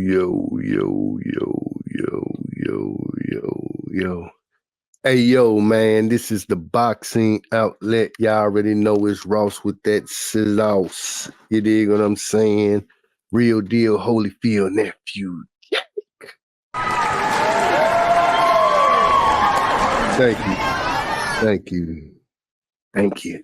Yo. Hey, yo, man, this is the boxing outlet. Y'all already know it's Ross with that sauce. You dig what I'm saying? Real deal, Holyfield nephew. Thank you.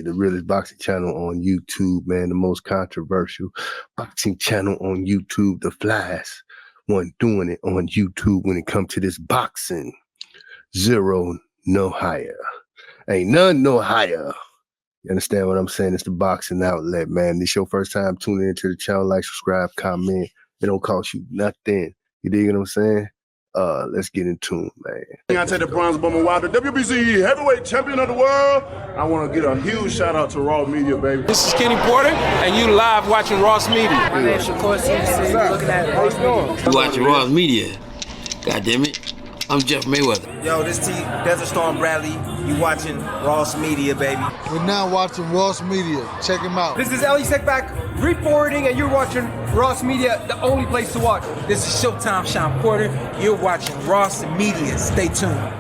The realest boxing channel on YouTube, man. The most controversial boxing channel on YouTube. The flies one doing it on YouTube when it comes to this boxing. Zero, no higher. Ain't none no higher. You understand what I'm saying? It's the boxing outlet, man. This your first time tuning into the channel. Like, subscribe, comment. It don't cost you nothing. You dig what I'm saying? Let's get into it, man. I take the bronze bomber wilder, WBC heavyweight champion of the world. I want to get a huge shout out to Raw Media, baby. This is Kenny Porter, and you live watching Ross Media. My name's Shakur Simpson. You're looking at Ross Media. You watching Ross Media? God damn it. I'm Jeff Mayweather. Yo, this Desert Storm Bradley. You watching Ross Media, baby. We're now watching Ross Media. Check him out. This is Ellie Sekback reporting, and you're watching Ross Media, the only place to watch. This is Showtime Sean Porter. You're watching Ross Media. Stay tuned.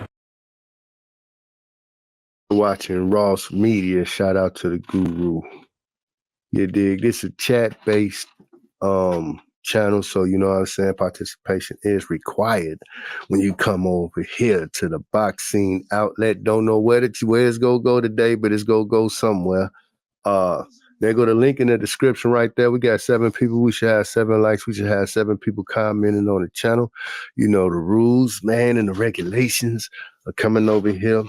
Watching Ross Media. Shout out to the guru. You dig? This is a chat-based channel, so you know what I'm saying, participation is required when you come over here to the boxing outlet. Don't know where it's gonna go today, but it's gonna go somewhere. There go the link in the description right there. We got 7 people. We should have 7 likes. We should have 7 people commenting on the channel. You know the rules, man, and the regulations are coming over here.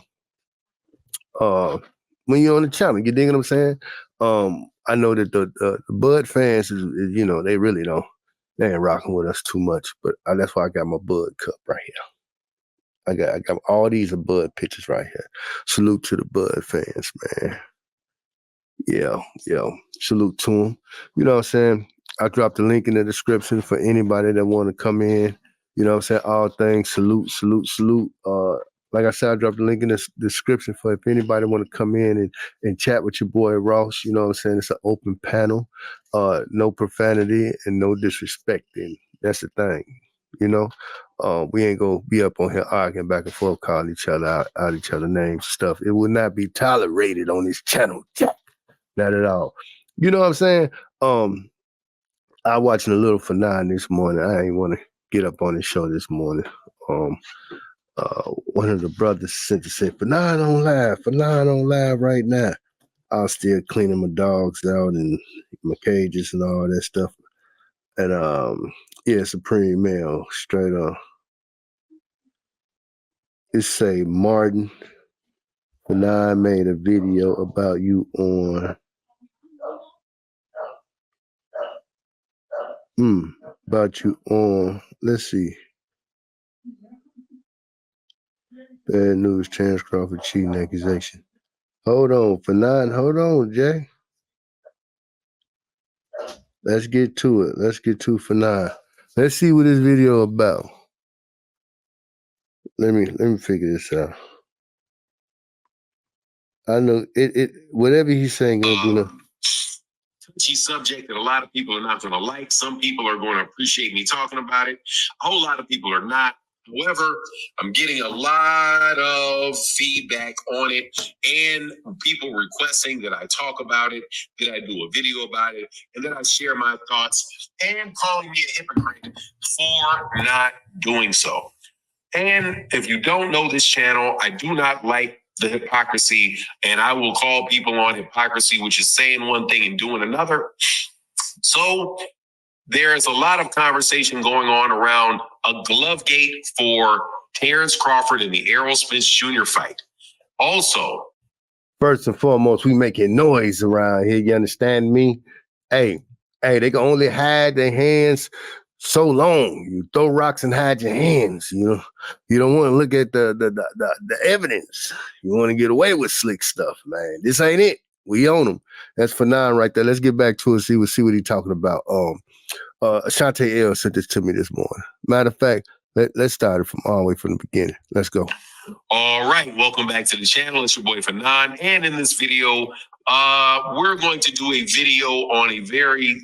When you're on the channel, you dig what I'm saying? I know that the Bud fans is, you know, they really don't. They ain't rocking with us too much, but that's why I got my Bud cup right here. I got all these are Bud pictures right here. Salute to the Bud fans, man. Yeah. Salute to them. You know what I'm saying? I dropped the link in the description for anybody that want to come in. You know what I'm saying? All things salute. Like I said, I dropped the link in the description for if anybody want to come in and chat with your boy Ross. You know what I'm saying? It's an open panel. No profanity and no disrespecting. That's the thing. You know? We ain't gonna be up on here arguing back and forth, calling each other out each other names and stuff. It would not be tolerated on this channel. Not at all. You know what I'm saying? I watching a little Fannon this morning. I ain't want to get up on the show this morning. One of the brothers sent to say, Fannon on live right now. I was still cleaning my dogs out and my cages and all that stuff. And yeah, Supreme Male, straight up. It say, Martin, Fannon made a video about you on let's see. Bad news, Terence Crawford cheating accusation. Hold on, Fannon. Hold on, Jay. Let's get to it. Let's get to Fannon. Let's see what this video about. Let me figure this out. I know it whatever he's saying gonna do nothing. Touchy subject that a lot of people are not gonna like. Some people are going to appreciate me talking about it. A whole lot of people are not. However, I'm getting a lot of feedback on it and people requesting that I talk about it, that I do a video about it, and that I share my thoughts, and calling me a hypocrite for not doing so. And if you don't know this channel, I do not like the hypocrisy, and I will call people on hypocrisy, which is saying one thing and doing another. So there's a lot of conversation going on around a glove gate for Terence Crawford in the Errol Spence Jr. fight. Also, first and foremost, we making noise around here. You understand me? Hey, they can only hide their hands so long. You throw rocks and hide your hands. You know, you don't want to look at the evidence. You want to get away with slick stuff, man. This ain't it. We own them. That's Fannon right there. Let's get back to it. See what he's talking about. Shantae L sent this to me this morning. Matter of fact, let's start it from all the way from the beginning. Let's go. All right, welcome back to the channel. It's your boy Fannon, and in this video, we're going to do a video on a very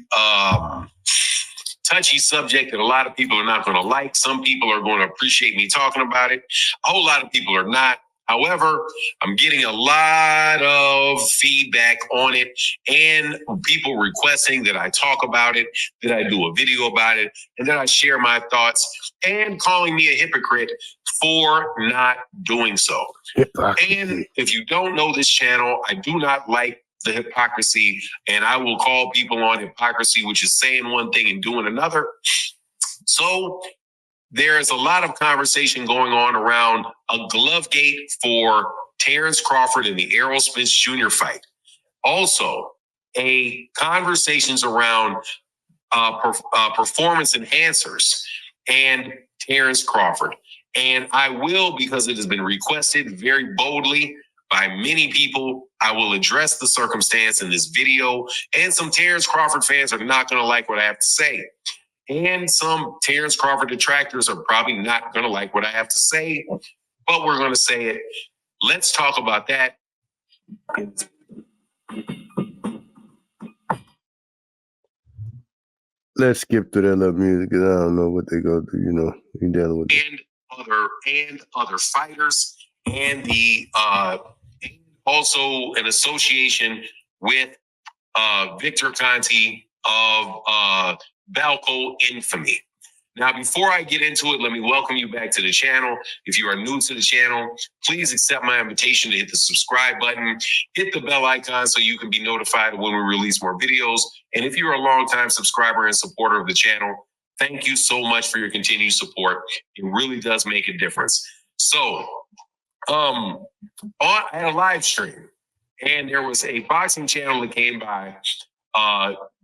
touchy subject that a lot of people are not going to like. Some people are going to appreciate me talking about it. A whole lot of people are not. However, I'm getting a lot of feedback on it and people requesting that I talk about it, that I do a video about it, and that I share my thoughts, and calling me a hypocrite for not doing so. And if you don't know this channel, I do not like the hypocrisy, and I will call people on hypocrisy, which is saying one thing and doing another. So there's a lot of conversation going on around a glove gate for Terence Crawford in the Errol Spence Jr. fight. Also, conversations around performance enhancers and Terence Crawford. And I will, because it has been requested very boldly by many people, I will address the circumstance in this video. And some Terence Crawford fans are not going to like what I have to say. And some Terence Crawford detractors are probably not going to like what I have to say, but we're going to say it. Let's talk about that. Let's skip to that little music because I don't know what they go do. You know, you dealing with and other fighters, and the also an association with Victor Conti of Balco infamy. Now, before I get into it, let me welcome you back to the channel. If you are new to the channel, please accept my invitation to hit the subscribe button, hit the bell icon so you can be notified when we release more videos. And if you're a longtime subscriber and supporter of the channel, thank you so much for your continued support. It really does make a difference. So, I had a live stream, and there was a boxing channel that came by.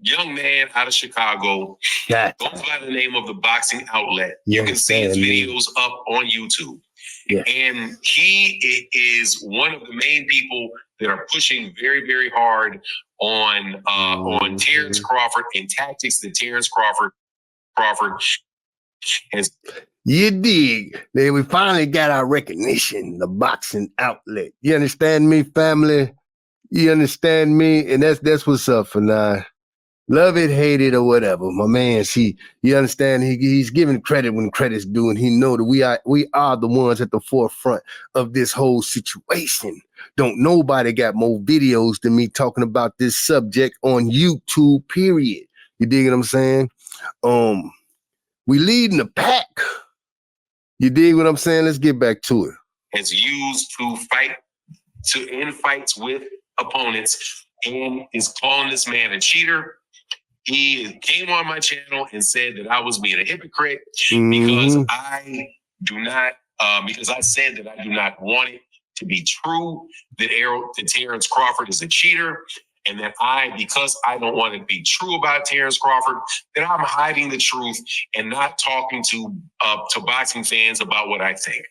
Young man out of Chicago, goes by the name of the Boxing Outlet. You can see his videos up on YouTube. Yeah. And he is one of the main people that are pushing very, very hard on Terence Crawford and tactics that Terence Crawford has. You dig? Then we finally got our recognition, the Boxing Outlet. You understand me, family? You understand me? And that's what's up for now. Love it, hate it, or whatever. My man, you understand, he's giving credit when credit's due, and he know that we are the ones at the forefront of this whole situation. Don't nobody got more videos than me talking about this subject on YouTube, period. You dig what I'm saying? We leading the pack. You dig what I'm saying? Let's get back to it. Has used to end fights with opponents, and is calling this man a cheater. He came on my channel and said that I was being a hypocrite because I said that I do not want it to be true that Terence Crawford is a cheater, and that because I don't want it to be true about Terence Crawford, that I'm hiding the truth and not talking to boxing fans about what I think.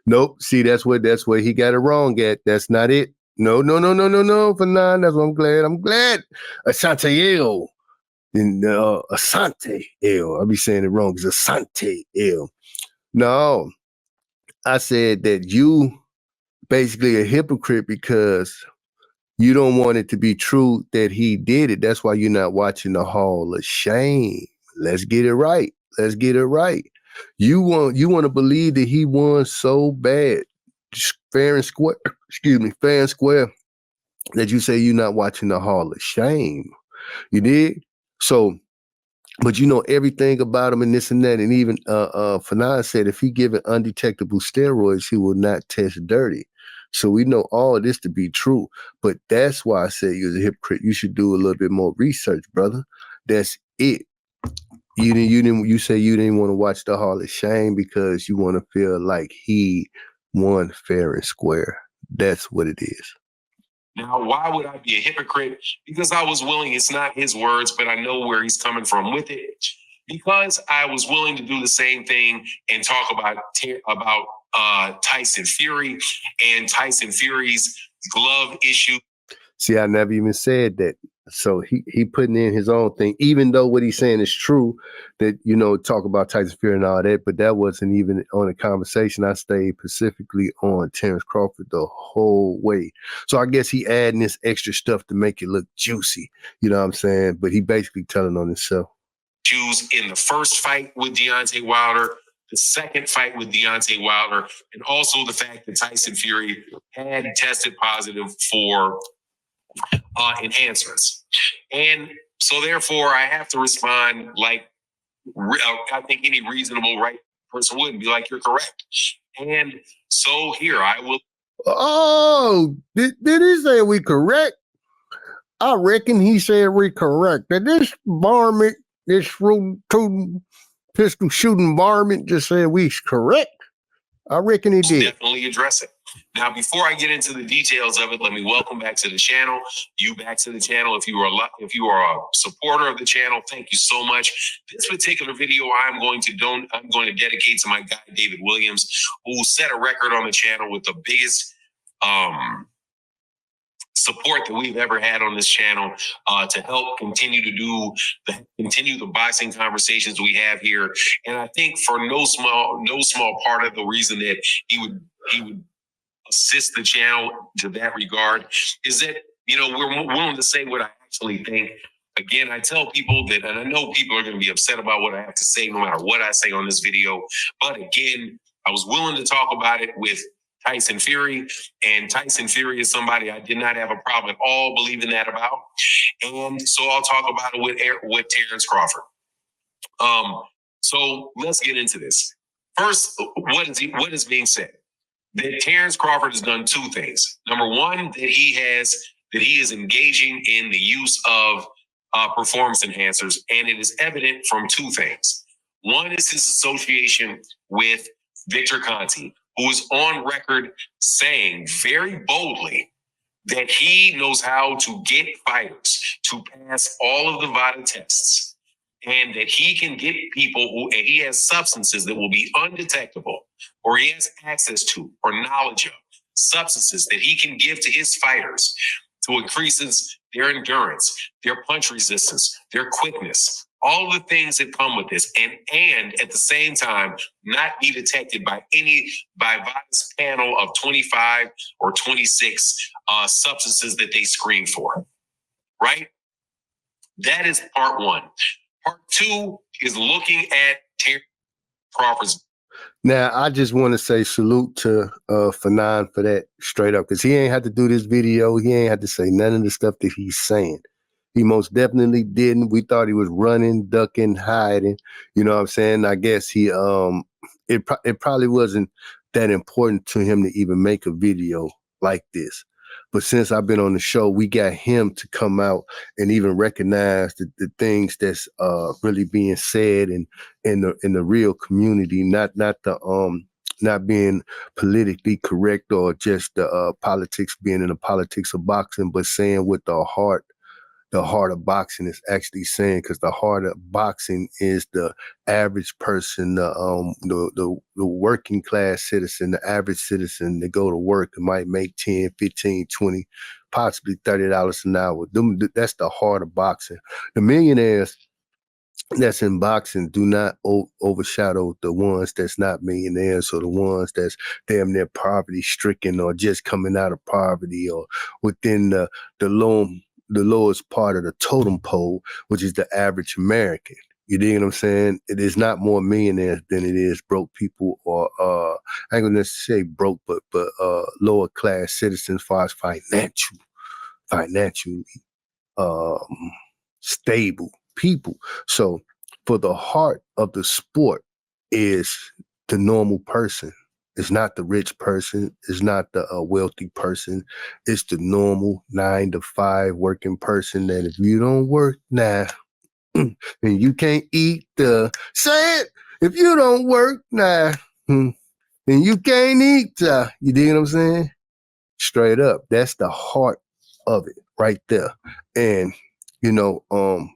Nope. See, that's where he got it wrong at. That's not it. No, for none. That's what I'm glad. I'm glad. Asante El. Asante El. I'll be saying it wrong. It's Asante El. No, I said that you basically a hypocrite because you don't want it to be true that he did it. That's why you're not watching the Hall of Shame. Let's get it right. Let's get it right. You want to believe that he won so bad, fair and square, fair and square, that you say you're not watching the Hall of Shame. You did? So, but you know everything about him and this and that. And even Fannon said if he given undetectable steroids, he will not test dirty. So we know all of this to be true. But that's why I said you're a hypocrite. You should do a little bit more research, brother. That's it. You say you didn't want to watch the Hall of Shame because you want to feel like he won fair and square. That's what it is. Now, why would I be a hypocrite? Because I was willing. It's not his words, but I know where he's coming from with it. Because I was willing to do the same thing and talk about Tyson Fury and Tyson Fury's glove issue. See, I never even said that. So he putting in his own thing, even though what he's saying is true, that, you know, talk about Tyson Fury and all that, but that wasn't even on a conversation. I stayed specifically on Terence Crawford the whole way. So I guess he adding this extra stuff to make it look juicy. You know what I'm saying? But he basically telling on himself. issues in the first fight with Deontay Wilder, the second fight with Deontay Wilder, and also the fact that Tyson Fury had tested positive for enhancements. And so therefore I have to respond like I think any reasonable right person would and be like, you're correct. And so here I will. Oh, did he say we correct? I reckon he said we correct. That this varmint, this pistol shooting varmint just said we correct. I reckon he did. Definitely address it. Now, before I get into the details of it, let me welcome back to the channel. You back to the channel. If you are a supporter of the channel, thank you so much. This particular video I'm going to dedicate to my guy David Williams, who set a record on the channel with the biggest support that we've ever had on this channel to help continue the boxing conversations we have here. And I think for no small part of the reason that he would assist the channel to that regard is that, you know, we're willing to say what I actually think. Again, I tell people that, and I know people are going to be upset about what I have to say no matter what I say on this video, but again, I was willing to talk about it with Tyson Fury, and Tyson Fury is somebody I did not have a problem at all believing that about. And so I'll talk about it with Terence Crawford. So let's get into this. First, what is being said? That Terence Crawford has done two things. Number one, that he is engaging in the use of performance enhancers, and it is evident from two things. One is his association with Victor Conte, who is on record saying very boldly that he knows how to get fighters to pass all of the VADA tests, and that he can get people and he has substances that will be undetectable, or he has access to or knowledge of substances that he can give to his fighters to increase their endurance, their punch resistance, their quickness, all of the things that come with this, and at the same time not be detected by VADA's panel of 25 or 26 substances that they screen for, right? That is part one. Part two is looking at Terence Crawford's. Now, I just want to say salute to Fannon for that straight up, because he ain't had to do this video. He ain't had to say none of the stuff that he's saying. He most definitely didn't. We thought he was running, ducking, hiding. You know what I'm saying? I guess he it probably wasn't that important to him to even make a video like this. But since I've been on the show, we got him to come out and even recognize the things that's really being said in the real community, not being politically correct or just politics being in the politics of boxing, but saying what the heart of boxing is actually saying, because the heart of boxing is the average person, the working class citizen, the average citizen that go to work and might make 10, 15, 20, possibly $30 an hour. That's the heart of boxing. The millionaires that's in boxing do not overshadow the ones that's not millionaires, or the ones that's damn near poverty stricken, or just coming out of poverty, or within the lowest part of the totem pole, which is the average American. You dig what I'm saying? It is not more millionaires than it is broke people, or I ain't gonna necessarily say broke, but lower class citizens as far as financially stable people. So for the heart of the sport is the normal person. It's not the rich person. It's not the wealthy person. It's the normal 9-to-5 working person that if you don't work now, and you can't eat say it. If you don't work now, then you can't eat. You dig what I'm saying? Straight up. That's the heart of it right there. And, you know,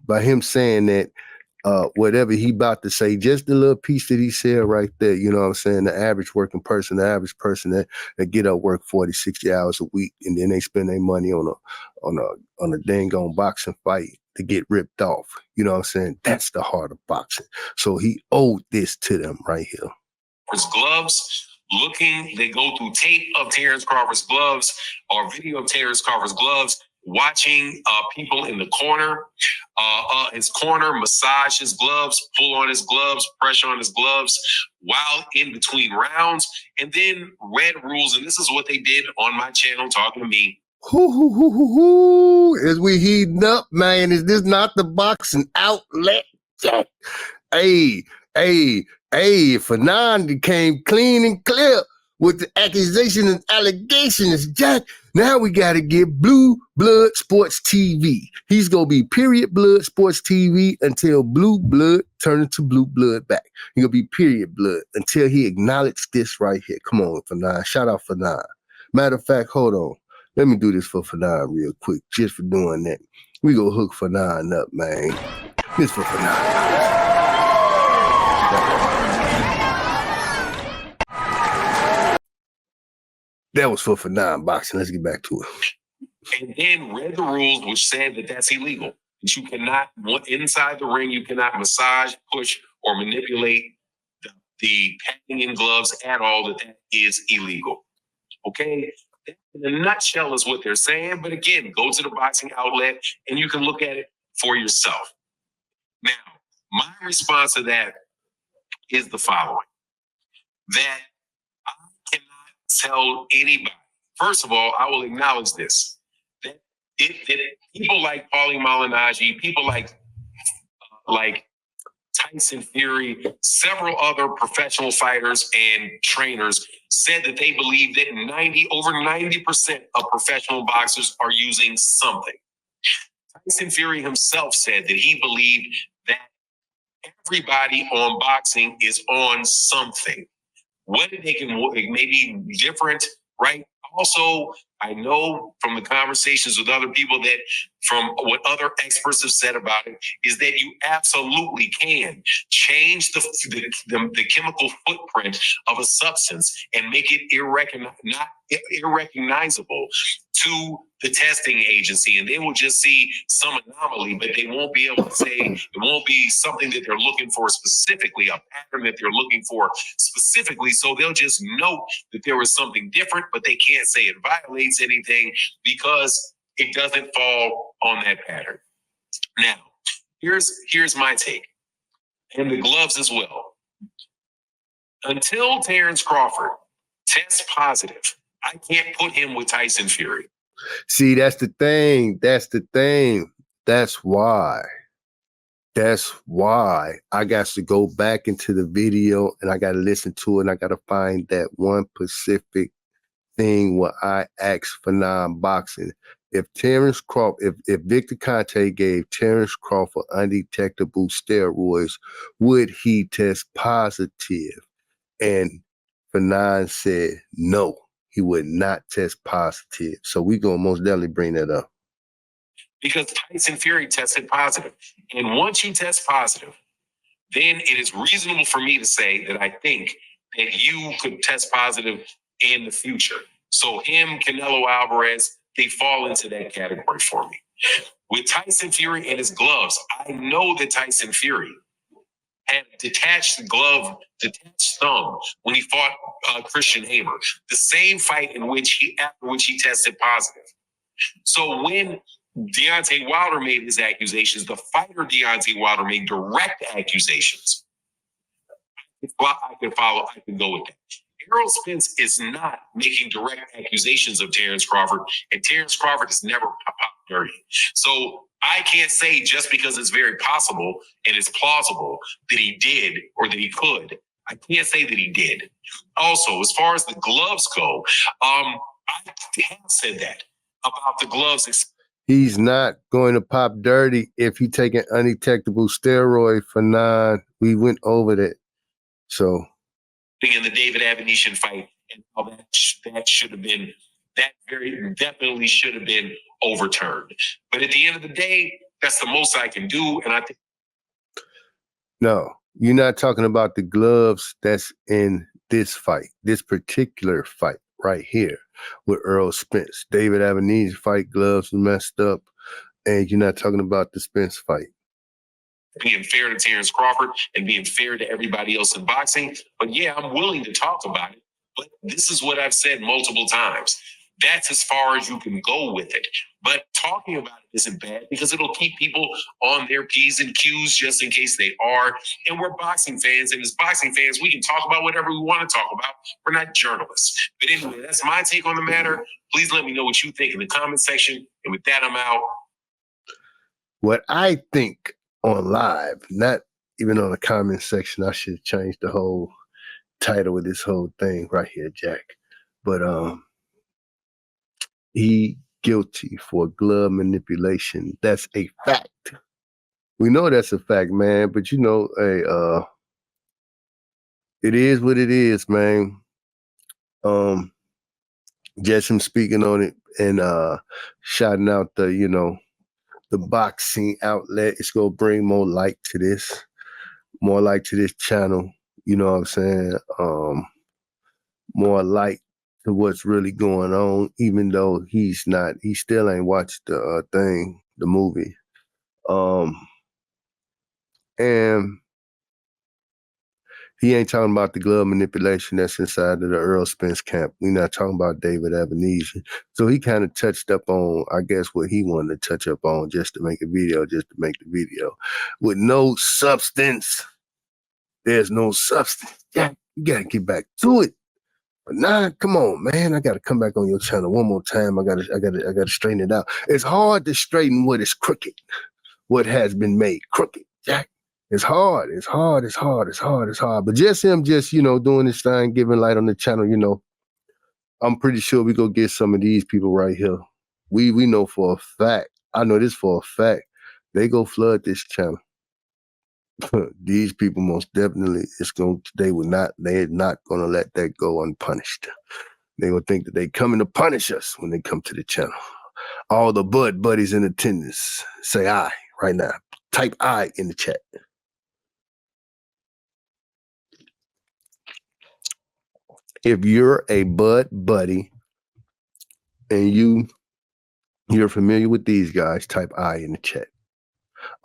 by him saying that, whatever he about to say, just the little piece that he said right there, you know what I'm saying? The average working person, the average person that get up, work 40, 60 hours a week, and then they spend their money on a dang on boxing fight to get ripped off. You know what I'm saying? That's the heart of boxing. So he owed this to them right here. His gloves, they go through tape of Terence Crawford's gloves or video of Terence Crawford's gloves, watching people in the corner, his corner, massage his gloves, pull on his gloves, pressure on his gloves while in between rounds, and then read rules. And this is what they did on my channel, talking to me. As we heating up, man, is this not the boxing outlet? Hey, Fannon came clean and clear with the accusation and allegations, Jack. Now we got to get Blue Blood Sports TV. He's going to be period blood sports TV until blue blood turn into blue blood back. He's going to be period blood until he acknowledged this right here. Come on, Fannon. Shout out Fannon. Matter of fact, hold on. Let me do this for Fannon real quick, just for doing that. We go hook Fannon up, man. This for Fannon. That was for Fannon boxing. Let's get back to it. And then read the rules, which said that that's illegal. That you cannot, inside the ring, you cannot massage, push, or manipulate the padding in gloves at all, that is illegal. Okay? That, in a nutshell, is what they're saying. But again, go to the boxing outlet and you can look at it for yourself. Now, my response to that is the following. That I cannot tell anybody. First of all, I will acknowledge this. That people like Paulie Malignaggi, people like Tyson Fury, several other professional fighters and trainers said that they believe that over 90% of professional boxers are using something. Tyson Fury himself said that he believed that everybody on boxing is on something. Whether they can, it may be different, right? Also, I know from the conversations with other people that from what other experts have said about it is that you absolutely can change the chemical footprint of a substance and make it irrecognizable to the testing agency, and they will just see some anomaly, but they won't be able to say it won't be something that they're looking for specifically, a pattern that they're looking for specifically. So they'll just note that there was something different, but they can't say it violates anything because it doesn't fall on that pattern. Now, here's my take, and the gloves as well. Until Terence Crawford tests positive, I can't put him with Tyson Fury. See, that's the thing. That's the thing. That's why I got to go back into the video and I got to listen to it and I got to find that one specific thing where I asked Fannon boxing. If Terence Crawford, if Victor Conte gave Terence Crawford undetectable steroids, would he test positive? And Fannon said no. He would not test positive. So we're going to most definitely bring that up. Because Tyson Fury tested positive. And once you test positive, then it is reasonable for me to say that I think that you could test positive in the future. So him, Canelo Alvarez, they fall into that category for me. With Tyson Fury and his gloves, I know that Tyson Fury had detached thumb when he fought Christian Hamer, the same fight after which he tested positive. So when Deontay Wilder made his accusations, the fighter Deontay Wilder made direct accusations. I can go with that. Errol Spence is not making direct accusations of Terence Crawford, and Terence Crawford has never popped dirty. So I can't say just because it's very possible and it's plausible that he did or that he could. I can't say that he did. Also, as far as the gloves go, I have said that about the gloves. He's not going to pop dirty if he take an undetectable steroid for 9. We went over that. So in the David Avenetian fight, and all that should have been, that very definitely should have been overturned. But at the end of the day, that's the most I can do. And I think no, you're not talking about the gloves that's in this fight, this particular fight right here with Earl Spence. David Avenetian fight gloves were messed up, and you're not talking about the Spence fight. Being fair to Terence Crawford and being fair to everybody else in boxing. But yeah, I'm willing to talk about it. But this is what I've said multiple times. That's as far as you can go with it. But talking about it isn't bad because it'll keep people on their P's and Q's just in case they are. And we're boxing fans, and as boxing fans, we can talk about whatever we want to talk about. We're not journalists. But anyway, that's my take on the matter. Please let me know what you think in the comment section. And with that, I'm out. What I think on live, not even on the comment section, I should change the whole title of this whole thing right here, Jack. But he guilty for glove manipulation. That's a fact. We know that's a fact, man. But you know, it is what it is, man. Just him speaking on it and shouting out the, you know, the boxing outlet. It's gonna bring more light to this, more light to this channel. You know what I'm saying? More light to what's really going on, even though he still ain't watched the thing, the movie. And he ain't talking about the glove manipulation that's inside of the Earl Spence camp. We're not talking about David Ebenezer. So he kind of touched up on, I guess, what he wanted to touch up on just to make a video, with no substance. There's no substance. Yeah, you gotta get back to it. But nah, come on, man. I gotta come back on your channel one more time. I gotta straighten it out. It's hard to straighten what is crooked, what has been made crooked, Jack. It's hard. But just him, you know, doing this thing, giving light on the channel, you know, I'm pretty sure we go get some of these people right here. We know for a fact. I know this for a fact. They go flood this channel. These people most definitely, they're not gonna let that go unpunished. They gonna think that they coming to punish us when they come to the channel. All the Bud buddies in attendance, say I right now. Type I in the chat. If you're a Bud buddy and you're familiar with these guys, type I in the chat.